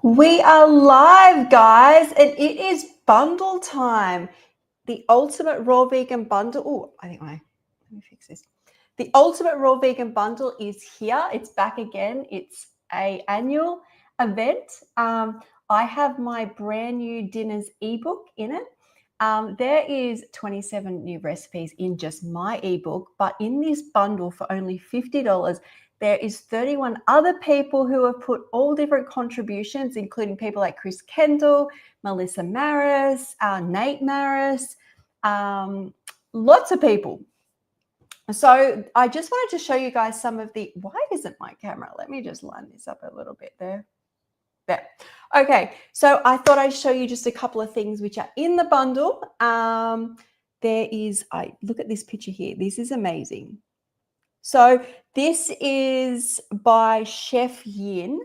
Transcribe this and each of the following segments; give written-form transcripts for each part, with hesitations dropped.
We are live, guys, and it is bundle time. The Ultimate Raw Vegan Bundle. Oh, let me fix this. The Ultimate Raw Vegan Bundle is here. It's back again. It's an annual event. I have my brand new dinners ebook in it. There is 27 new recipes in just my ebook, but in this bundle for only $50, there is 31 other people who have put all different contributions, including people like Chris Kendall, Melissa Maris, Nate Maris, lots of people. So I just wanted to show you guys some of the, why isn't my camera? Let me just line this up a little bit there. There. Okay, so I thought I'd show you just a couple of things which are in the bundle. There is, look at this picture here. This is amazing. So this is by Chef Yin,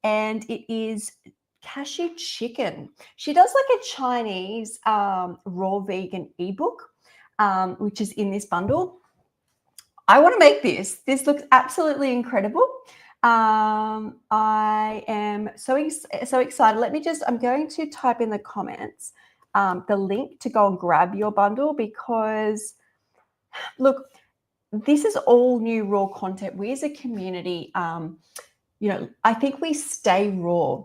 and it is cashew chicken. She does like a Chinese raw vegan ebook, which is in this bundle. I want to make this. This looks absolutely incredible. I am so excited. I'm going to type in the comments the link to go and grab your bundle, because look, this is all new raw content. We as a community, I think we stay raw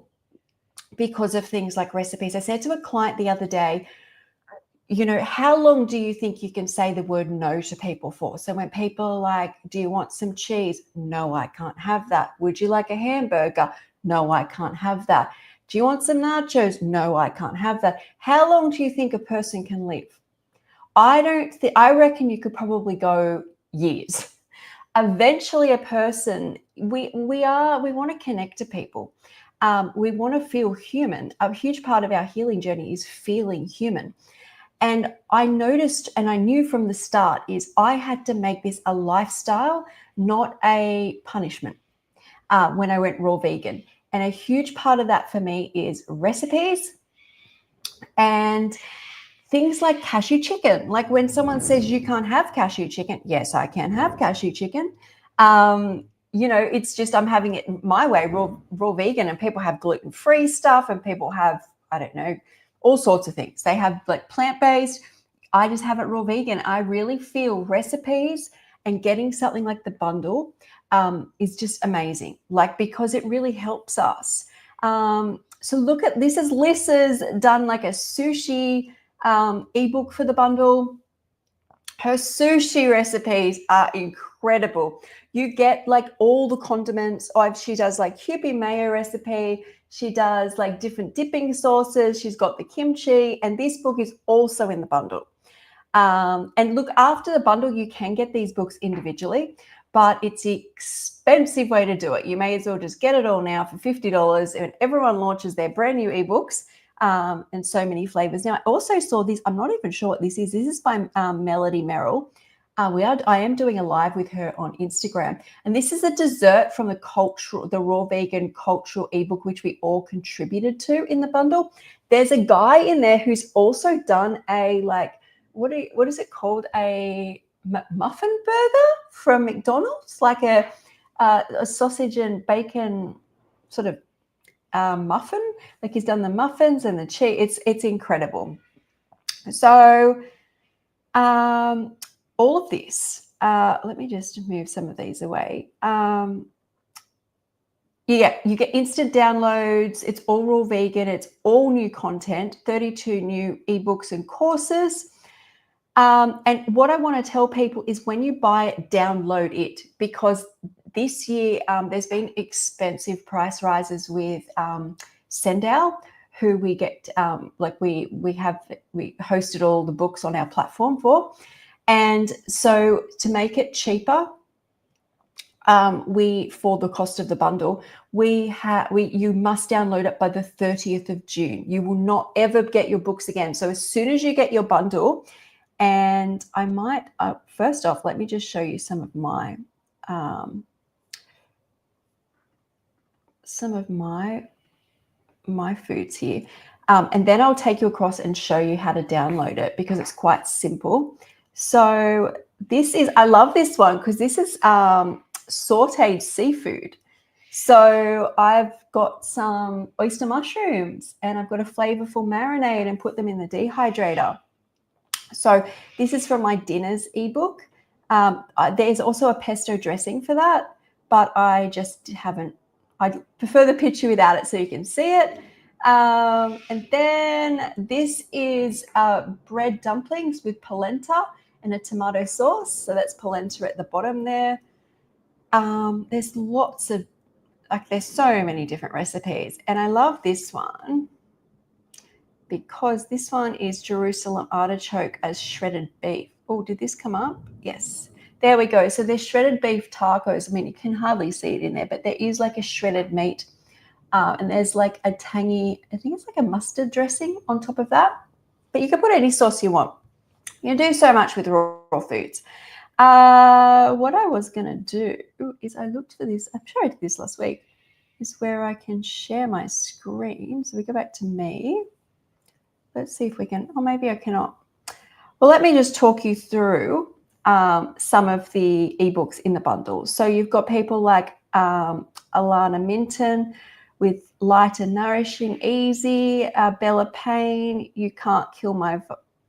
because of things like recipes. I said to a client the other day, how long do you think you can say the word no to people for? So when people are like, do you want some cheese? No, I can't have that. Would you like a hamburger? No, I can't have that. Do you want some nachos? No, I can't have that. How long do you think a person can live? I reckon you could probably go years. Eventually a person, we want to connect to people. We want to feel human. A huge part of our healing journey is feeling human. And I noticed, and I knew from the start, is I had to make this a lifestyle, not a punishment, when I went raw vegan. And a huge part of that for me is recipes and things like cashew chicken. Like when someone says you can't have cashew chicken, yes, I can have cashew chicken. It's just I'm having it my way, raw vegan, and people have gluten-free stuff, and people have, I don't know, all sorts of things. They have like plant-based. I just have it raw vegan. I really feel recipes and getting something like the bundle is just amazing, because it really helps us. So look at this. Liz has done like a sushi ebook for the bundle. Her sushi recipes are incredible. You get like all the condiments. She does like Kewpie mayo recipe. She does like different dipping sauces. She's got the kimchi, and this book is also in the bundle. And look, after the bundle, you can get these books individually, but it's an expensive way to do it. You may as well just get it all now for $50, and everyone launches their brand new ebooks. And so many flavors. Now, I also saw this. I'm not even sure what this is. This is by Melody Merrill. I am doing a live with her on Instagram, and this is a dessert from the raw vegan cultural ebook, which we all contributed to in the bundle. There's a guy in there who's also done a what is it called? A muffin burger from McDonald's, like a sausage and bacon sort of muffin. Like he's done the muffins and the cheese. It's incredible. So all of this, let me just move some of these away. You get instant downloads. It's all raw vegan. It's all new content, 32 new ebooks and courses. And what I want to tell people is when you buy it, download it, because this year there's been expensive price rises with Sendal, who we get we hosted all the books on our platform for. And so to make it cheaper, for the cost of the bundle, you must download it by the 30th of June. You will not ever get your books again. So as soon as you get your bundle, and I might first off, let me just show you some of my foods here, and then I'll take you across and show you how to download it, because it's quite simple. So I love this one because this is sauteed seafood. So I've got some oyster mushrooms and I've got a flavorful marinade and put them in the dehydrator. So this is from my dinners ebook. There's also a pesto dressing for that, but I just haven't. I prefer the picture without it so you can see it. And then this is bread dumplings with polenta and a tomato sauce. So that's polenta at the bottom there. There's lots of, there's so many different recipes. And I love this one because this one is Jerusalem artichoke as shredded beef. Oh, did this come up? Yes. There we go. So there's shredded beef tacos. I mean, you can hardly see it in there, but there is like a shredded meat. And there's like a tangy, I think it's like a mustard dressing on top of that. But you can put any sauce you want. You can do so much with raw foods. What I was going to do is I looked for this. I'm sure I did this last week. Is where I can share my screen. So we go back to me. Let's see if we can. Oh, maybe I cannot. Well, let me just talk you through some of the ebooks in the bundles. So you've got people like Alana Minton with Light and Nourishing Easy, Bella Payne, You Can't Kill My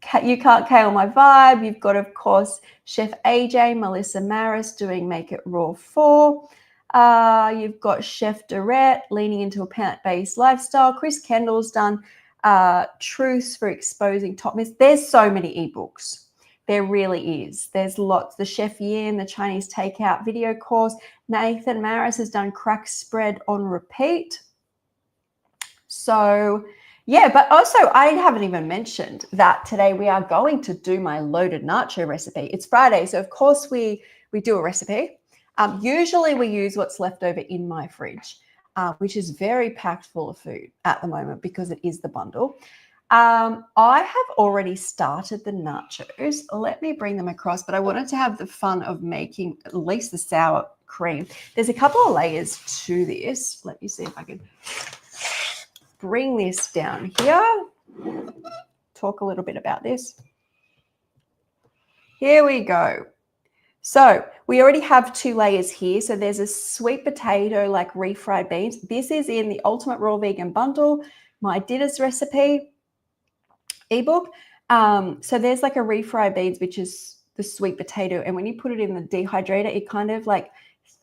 Vibe. You've got, of course, Chef AJ, Melissa Maris doing Make It Raw 4. You've got Chef Dorette leaning into a plant-based lifestyle. Chris Kendall's done Truths for Exposing Top Myths. There's so many ebooks. There really is. There's lots. The Chef Yin, the Chinese Takeout video course. Nathan Maris has done Crack Spread on Repeat. So, yeah, but also I haven't even mentioned that today we are going to do my loaded nacho recipe. It's Friday, so of course we do a recipe. Usually we use what's left over in my fridge, which is very packed full of food at the moment because it is the bundle. I have already started the nachos. Let me bring them across, but I wanted to have the fun of making at least the sour cream. There's a couple of layers to this. Let me see if I can bring this down here. Talk a little bit about this. Here we go. So we already have 2 layers here. So there's a sweet potato, like refried beans. This is in the Ultimate Raw Vegan Bundle, my dinner's recipe ebook. So there's like a refried beans, which is the sweet potato. And when you put it in the dehydrator, it kind of like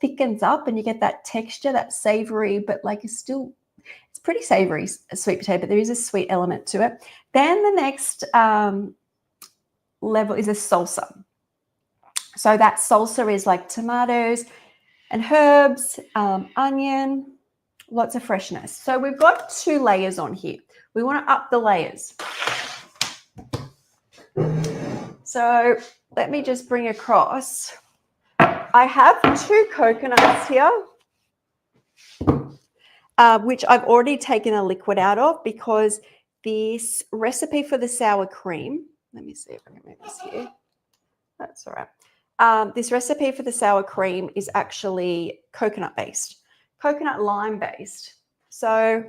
thickens up and you get that texture, that savory, but like it's pretty savory sweet potato, but there is a sweet element to it. Then the next level is a salsa. So that salsa is like tomatoes and herbs, onion, lots of freshness. So we've got 2 layers on here. We want to up the layers. So let me just bring across. I have 2 coconuts here, which I've already taken a liquid out of because this recipe for the sour cream, let me see if I can move this here. That's all right. This recipe for the sour cream is actually coconut based, coconut lime based. So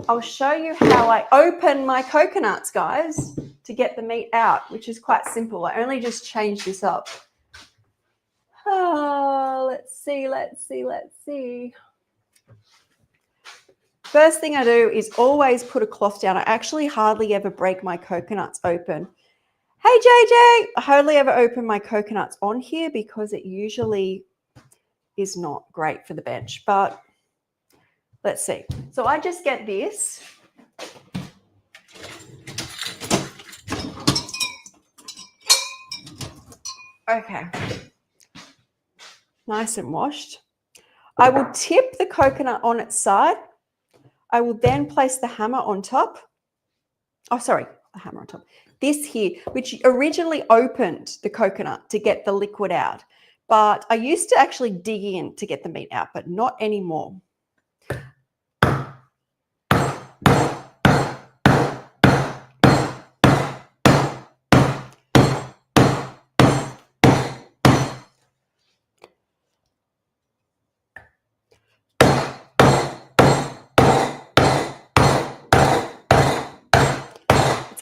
I'll show you how I open my coconuts, guys, to get the meat out, which is quite simple. I only just changed this up. Let's see. First thing I do is always put a cloth down. I actually hardly ever break my coconuts open. Hey, JJ, I hardly ever open my coconuts on here because it usually is not great for the bench, but let's see. So I just get this. Okay. Nice and washed. I will tip the coconut on its side. I will then place the hammer on top. Oh, sorry, the hammer on top. This here, which originally opened the coconut to get the liquid out. But I used to actually dig in to get the meat out, but not anymore.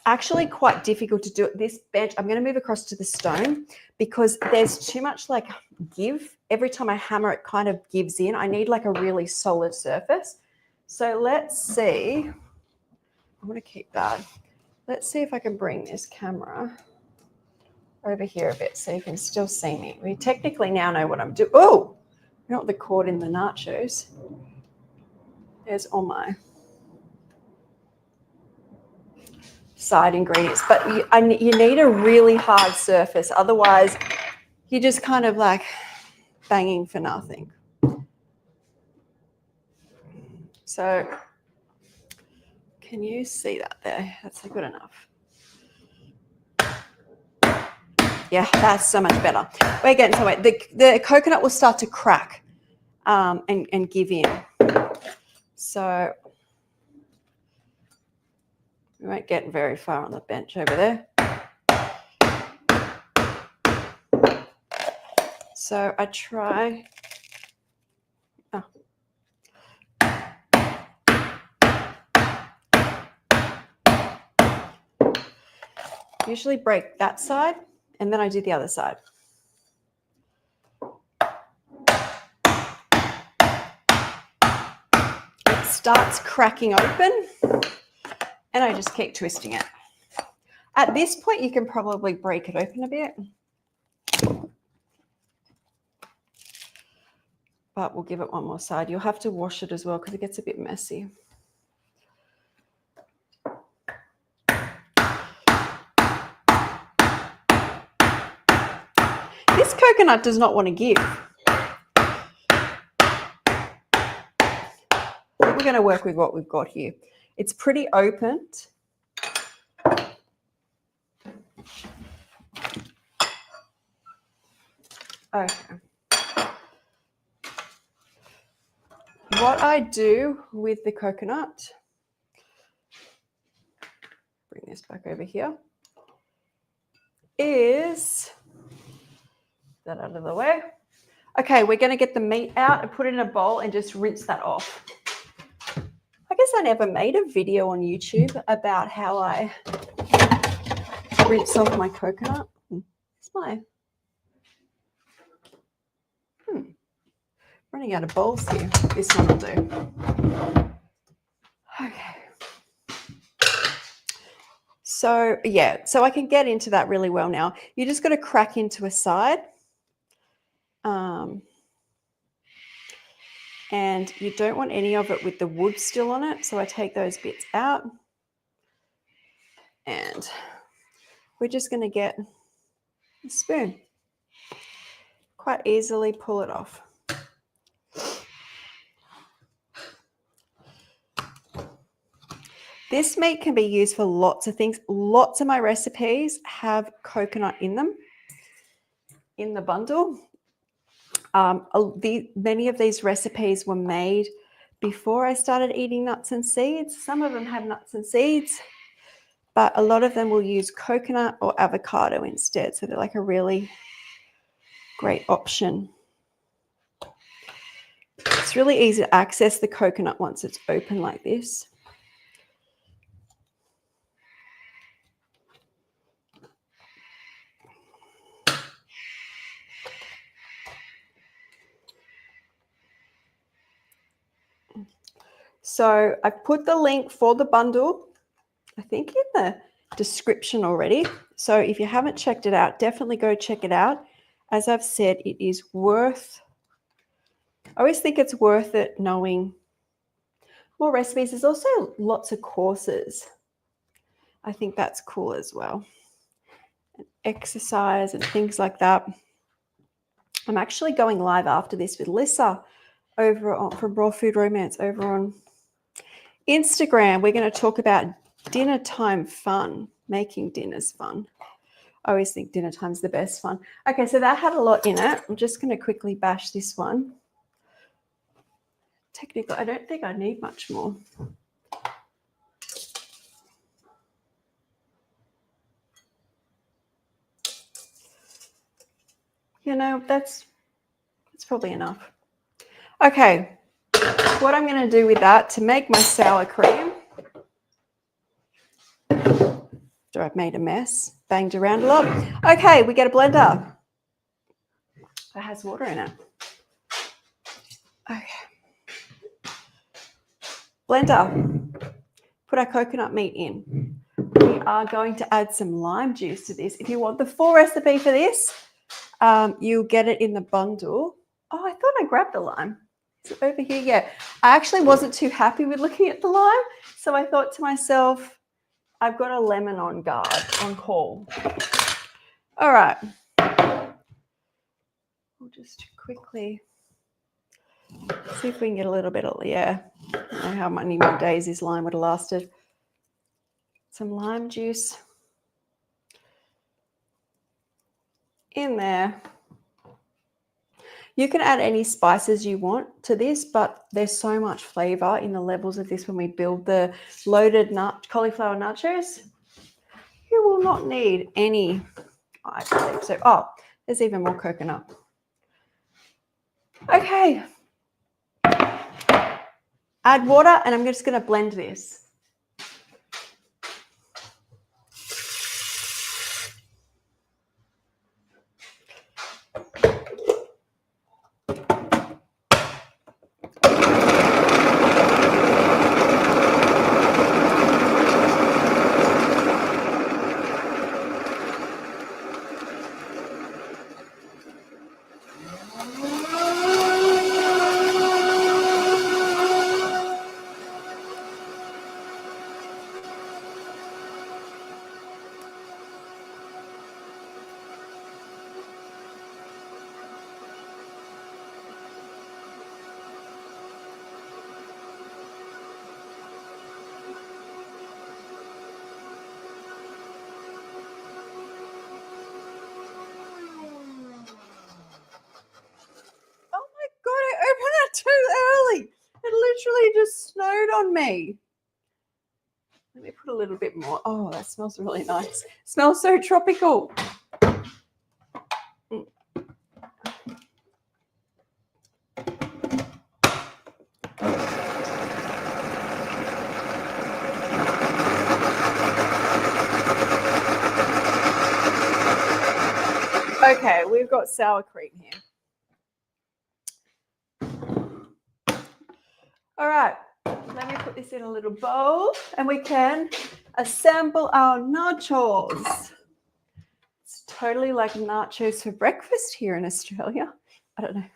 actually quite difficult to do it. This bench, I'm going to move across to the stone because there's too much like give. Every time I hammer, it kind of gives in. I need like a really solid surface. So let's see. I'm going to keep that. Let's see if I can bring this camera over here a bit so you can still see me. We technically now know what I'm doing. Oh, not the cord in the nachos. There's all my side ingredients, but you need a really hard surface. Otherwise, you're just kind of like banging for nothing. So can you see that there? That's good enough. Yeah, that's so much better. We're getting somewhere. The coconut will start to crack and give in. So we won't get very far on the bench over there. So I try. Oh. Usually break that side and then I do the other side. It starts cracking open and I just keep twisting it. At this point, you can probably break it open a bit. But we'll give it one more side. You'll have to wash it as well because it gets a bit messy. This coconut does not want to give. We're going to work with what we've got here. It's pretty opened. Okay. What I do with the coconut, bring this back over here, is that out of the way. Okay, we're going to get the meat out and put it in a bowl and just rinse that off. I guess I never made a video on YouTube about how I rinse off my coconut. It's my running out of bowls here. This one will do. Okay. So yeah, so I can get into that really well now. You just got to crack into a side. And you don't want any of it with the wood still on it. So I take those bits out. And we're just going to get a spoon. Quite easily pull it off. This meat can be used for lots of things. Lots of my recipes have coconut in them, in the bundle. Many of these recipes were made before I started eating nuts and seeds. Some of them have nuts and seeds, but a lot of them will use coconut or avocado instead. So they're like a really great option. It's really easy to access the coconut once it's open like this. So I've put the link for the bundle, I think, in the description already. So if you haven't checked it out, definitely go check it out. As I've said, it is worth, I always think it's worth it knowing more recipes. There's also lots of courses. I think that's cool as well. And exercise and things like that. I'm actually going live after this with Lissa over on from Raw Food Romance over on Instagram. We're going to talk about dinner time fun, making dinners fun. I always think dinner time's the best fun. Okay, so that had a lot in it. I'm just going to quickly bash this one. Technically, I don't think I need much more. You know, that's probably enough. Okay, what I'm going to do with that to make my sour cream, after I've made a mess, banged around a lot. Okay, we get a blender. It has water in it. Okay. Blender. Put our coconut meat in. We are going to add some lime juice to this. If you want the full recipe for this, you'll get it in the bundle. Oh, I thought I grabbed the lime. Is it over here? Yeah. I actually wasn't too happy with looking at the lime, so I thought to myself, I've got a lemon on guard, on call. All right. We'll just quickly see if we can get a little bit of, yeah. I don't know how many more days this lime would have lasted. Some lime juice in there. You can add any spices you want to this, but there's so much flavor in the levels of this when we build the loaded cauliflower nachos. You will not need any, I believe so. Oh, there's even more coconut. Okay. Add water, and I'm just going to blend this. Too early. It literally just snowed on me. Let me put a little bit more. Oh, that smells really nice. It smells so tropical. Okay, we've got sour cream here. All right, let me put this in a little bowl and we can assemble our nachos. It's totally like nachos for breakfast here in Australia. I don't know.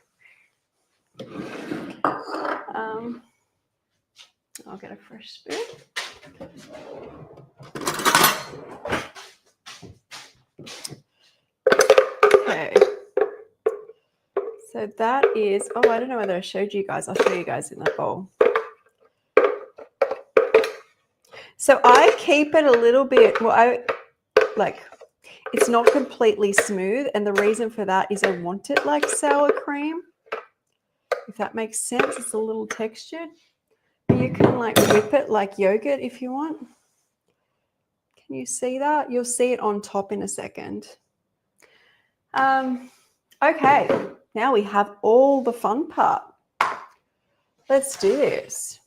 I'll get a fresh spoon. Okay. So that is, oh, I don't know whether I showed you guys. I'll show you guys in that bowl. So I keep it a little bit, it's not completely smooth. And the reason for that is I want it like sour cream. If that makes sense, it's a little textured. You can like whip it like yogurt if you want. Can you see that? You'll see it on top in a second. Okay, now we have all the fun part. Let's do this.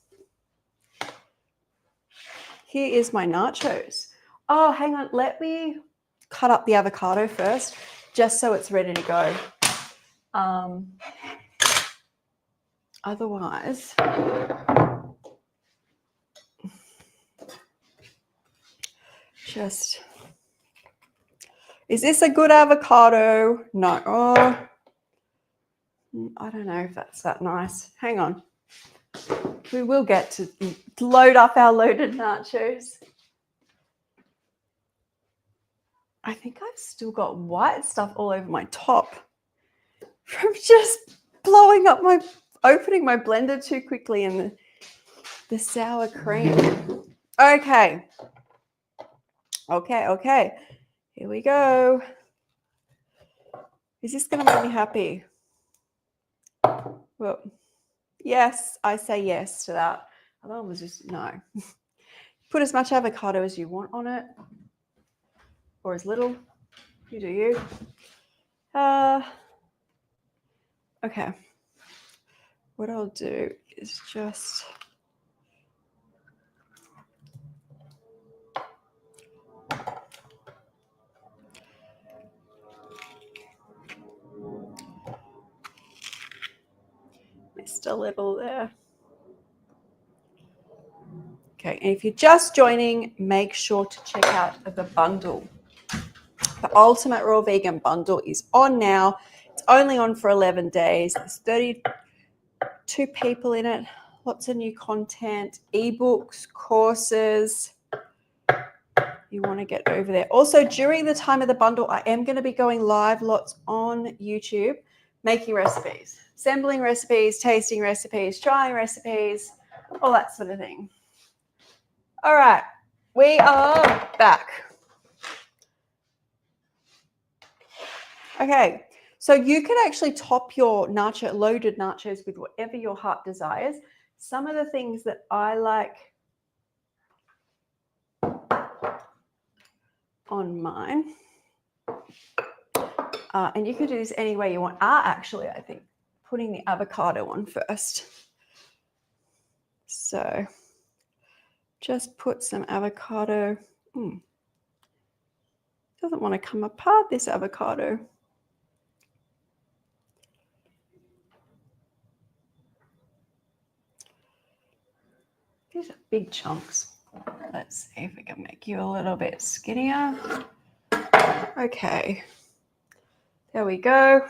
Here is my nachos. Oh, hang on. Let me cut up the avocado first, just so it's ready to go. Otherwise, is this a good avocado? No. Oh, I don't know if that's that nice. Hang on. We will get to load up our loaded nachos. I think I've still got white stuff all over my top from just opening my blender too quickly in the sour cream. Okay. Here we go. Is this going to make me happy? Well, yes, I say yes to that. Otherwise, was just no. Put as much avocado as you want on it, or as little. You do you. Okay. What I'll do is just just a little there. Okay, and if you're just joining, make sure to check out the bundle. The Ultimate Raw Vegan Bundle is on now. It's only on for 11 days. There's 32 people in it. Lots of new content, ebooks, courses. You want to get over there. Also, during the time of the bundle, I am going to be going live lots on YouTube, making recipes, assembling recipes, tasting recipes, trying recipes, all that sort of thing. All right, we are back. Okay, so you can actually top your loaded nachos with whatever your heart desires. Some of the things that I like on mine, and you can do this any way you want, actually, I think, putting the avocado on first. So just put some avocado. Doesn't want to come apart, this avocado. These are big chunks. Let's see if we can make you a little bit skinnier. Okay, there we go.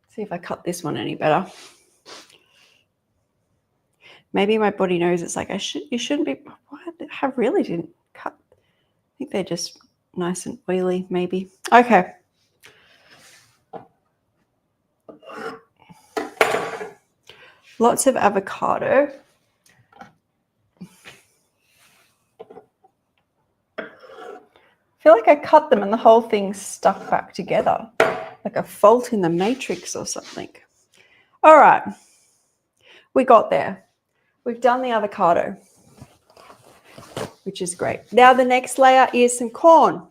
See if I cut this one any better. Maybe my body knows it's like you shouldn't be. I really didn't cut. I think they're just nice and oily, maybe. Okay. Lots of avocado. I feel like I cut them and the whole thing's stuck back together, like a fault in the matrix or something. All right, we got there. We've done the avocado, which is great. Now the next layer is some corn.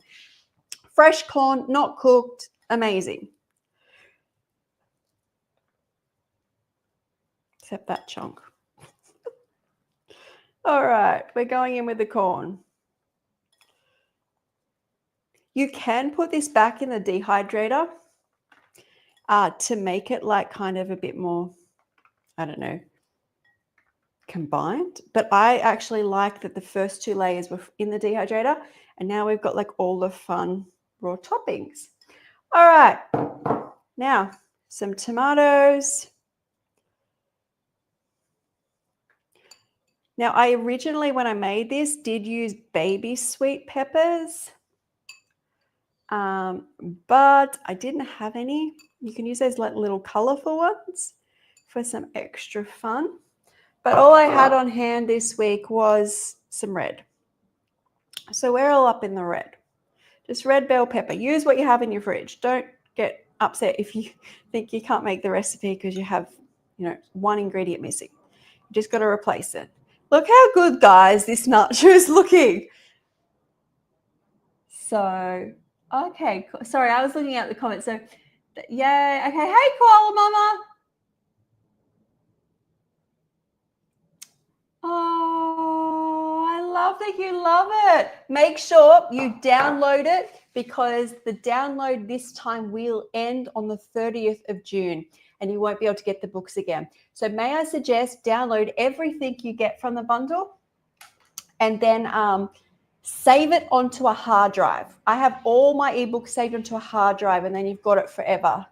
Fresh corn, not cooked, amazing. Except that chunk. All right, we're going in with the corn. You can put this back in the dehydrator to make it like kind of a bit more, I don't know, combined. But I actually like that the first two layers were in the dehydrator and now we've got like all the fun raw toppings. All right, now some tomatoes. Now I originally, when I made this, did use baby sweet peppers. But I didn't have any. You can use those like little colorful ones for some extra fun. But all I had on hand this week was some red. So we're all up in the red. Just red bell pepper. Use what you have in your fridge. Don't get upset if you think you can't make the recipe because you have, one ingredient missing. You just got to replace it. Look how good, guys, this nacho is looking. So, okay. Sorry, I was looking at the comments. So, yeah. Okay. Hey, Koala Mama. Oh, I love that you love it. Make sure you download it because the download this time will end on the 30th of June and you won't be able to get the books again. So may I suggest download everything you get from the bundle and then save it onto a hard drive. I have all my ebooks saved onto a hard drive and then you've got it forever.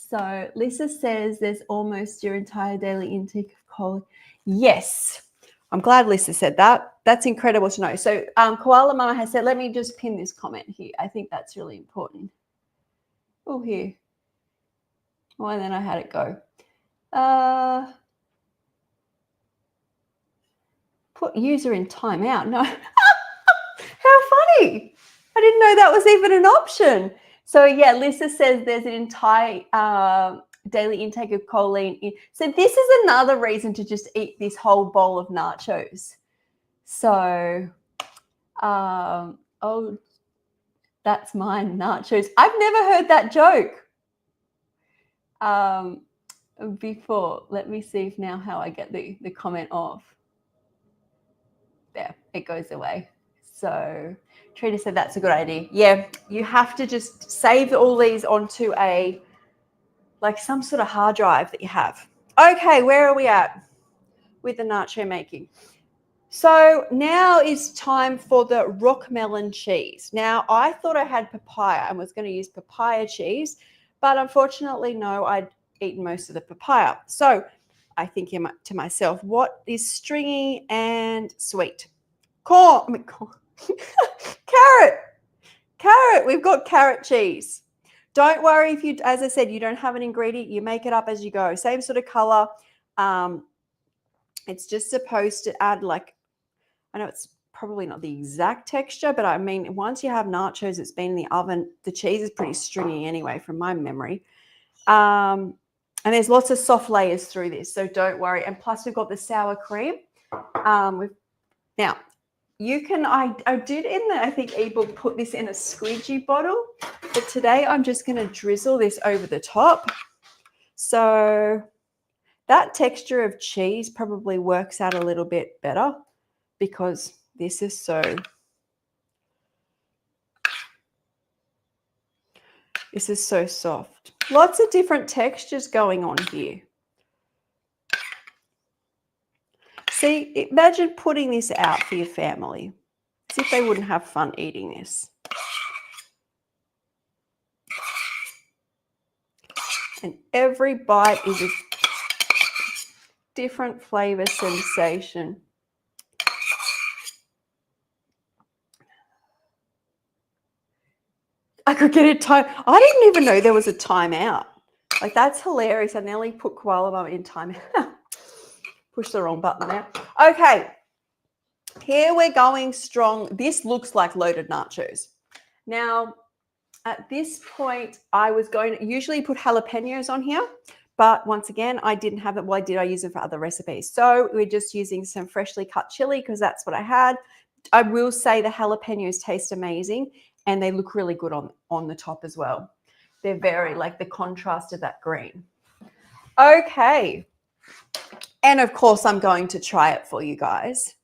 So Lisa says there's almost your entire daily intake of choline. Yes, I'm glad Lisa said that. That's incredible to know. So Koala Mama has said, let me just pin this comment here. I think that's really important. Oh, here. Oh, and then I had it go. Put user in timeout. No. How funny. I didn't know that was even an option. So yeah, Lisa says there's an entire daily intake of choline. So this is another reason to just eat this whole bowl of nachos. So, oh, that's mine, nachos. I've never heard that joke before. Let me see if now how I get the comment off. There, it goes away. So Trina said that's a good idea. Yeah, you have to just save all these onto a like some sort of hard drive that you have. Okay, where are we at with the nacho making? So now is time for the rock melon cheese. Now, I thought I had papaya and was going to use papaya cheese, but unfortunately, no, I'd eaten most of the papaya. So I think to myself, what is stringy and sweet? Corn. Carrot. We've got carrot cheese. Don't worry if you, as I said, you don't have an ingredient. You make it up as you go. Same sort of color. It's just supposed to add like, I know it's probably not the exact texture, but I mean, once you have nachos, it's been in the oven, the cheese is pretty stringy anyway, from my memory. And there's lots of soft layers through this, so don't worry. And plus, we've got the sour cream. Now, you can, I did in the, I think, ebook put this in a squeegee bottle, but today I'm just going to drizzle this over the top. So that texture of cheese probably works out a little bit better because this is so soft. Lots of different textures going on here. See, imagine putting this out for your family. As if they wouldn't have fun eating this. And every bite is a different flavor sensation. I could get a time. I didn't even know there was a timeout. Like, that's hilarious. I nearly put Koala Mum in timeout. Push the wrong button there. Okay. Here we're going strong. This looks like loaded nachos. Now, at this point, I was going to usually put jalapenos on here, but once again, I didn't have it. Well, I use it for other recipes. So we're just using some freshly cut chili because that's what I had. I will say the jalapenos taste amazing and they look really good on the top as well. They're very, like, the contrast of that green. Okay. And of course, I'm going to try it for you guys.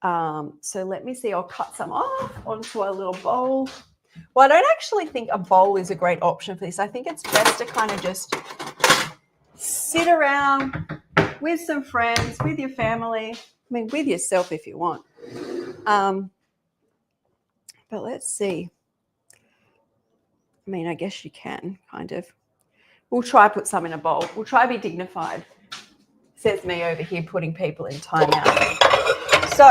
So let me see. I'll cut some off onto a little bowl. Well, I don't actually think a bowl is a great option for this. I think it's best to kind of just sit around with some friends, with your family. I mean, with yourself if you want. But let's see. I mean, I guess you can kind of. We'll try put some in a bowl. We'll try be dignified. Says me over here putting people in timeout. So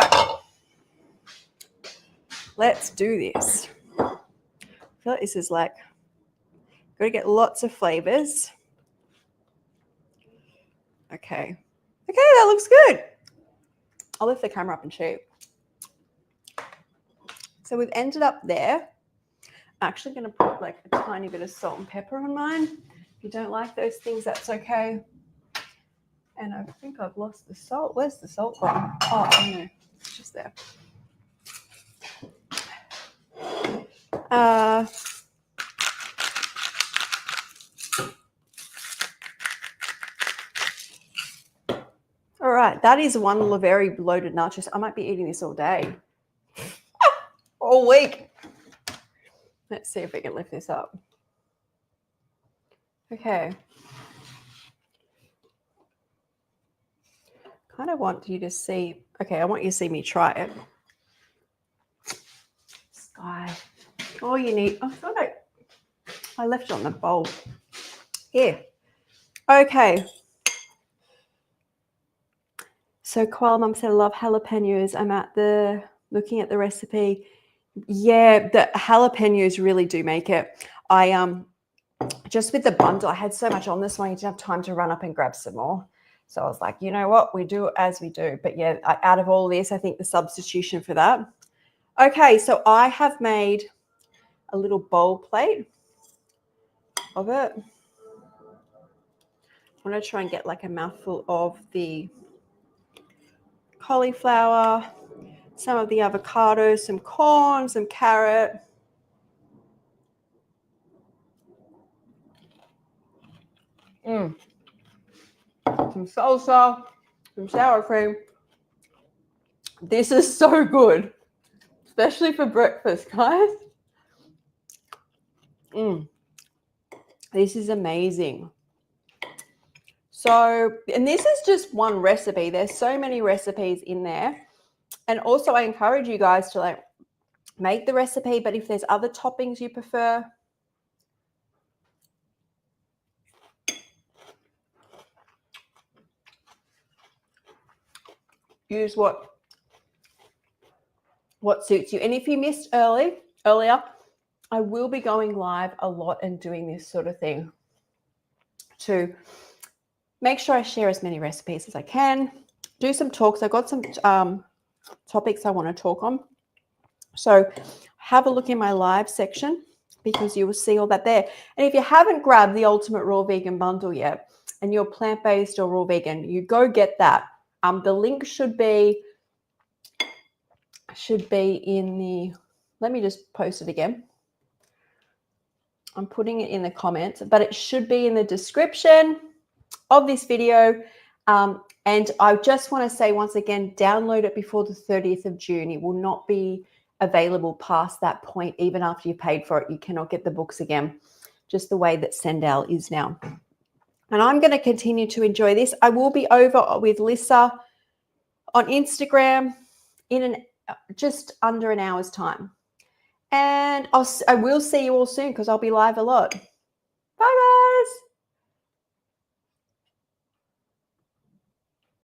let's do this. I feel like this is like, got to get lots of flavors. Okay. Okay, that looks good. I'll lift the camera up and show you. So we've ended up there. I'm actually going to put like a tiny bit of salt and pepper on mine. If you don't like those things, that's okay. And I think I've lost the salt. Where's the salt gone? Oh, no, it's just there. All right, that is one very loaded nachos. I might be eating this all day, all week. Let's see if we can lift this up. Okay. Kind of want you to see. Okay, I want you to see me try it. Sky. All you need. I thought I left it on the bowl. Here. Okay. So Koala Mum said, I love jalapenos. I'm looking at the recipe. Yeah, the jalapenos really do make it. Just with the bundle, I had so much on this one, I didn't have time to run up and grab some more. So I was like, you know what? We do it as we do. But yeah, out of all this, I think the substitution for that. Okay, so I have made a little bowl plate of it. I want to try and get like a mouthful of the cauliflower, some of the avocado, some corn, some carrot. Some salsa, some sour cream. This is so good, especially for breakfast, guys. This is amazing. So, and this is just one recipe. There's so many recipes in there. And also I encourage you guys to like make the recipe, but if there's other toppings you prefer, use what suits you. And if you missed earlier, I will be going live a lot and doing this sort of thing to make sure I share as many recipes as I can, do some talks. I've got some topics I want to talk on. So have a look in my live section because you will see all that there. And if you haven't grabbed the Ultimate Raw Vegan Bundle yet and you're plant-based or raw vegan, you go get that. The link should be in the, let me just post it again. I'm putting it in the comments, but it should be in the description of this video. And I just want to say once again, download it before the 30th of June. It will not be available past that point. Even after you paid for it, you cannot get the books again, just the way that Sendal is now. And I'm going to continue to enjoy this. I will be over with Lissa on Instagram in just under an hour's time. And I will see you all soon because I'll be live a lot.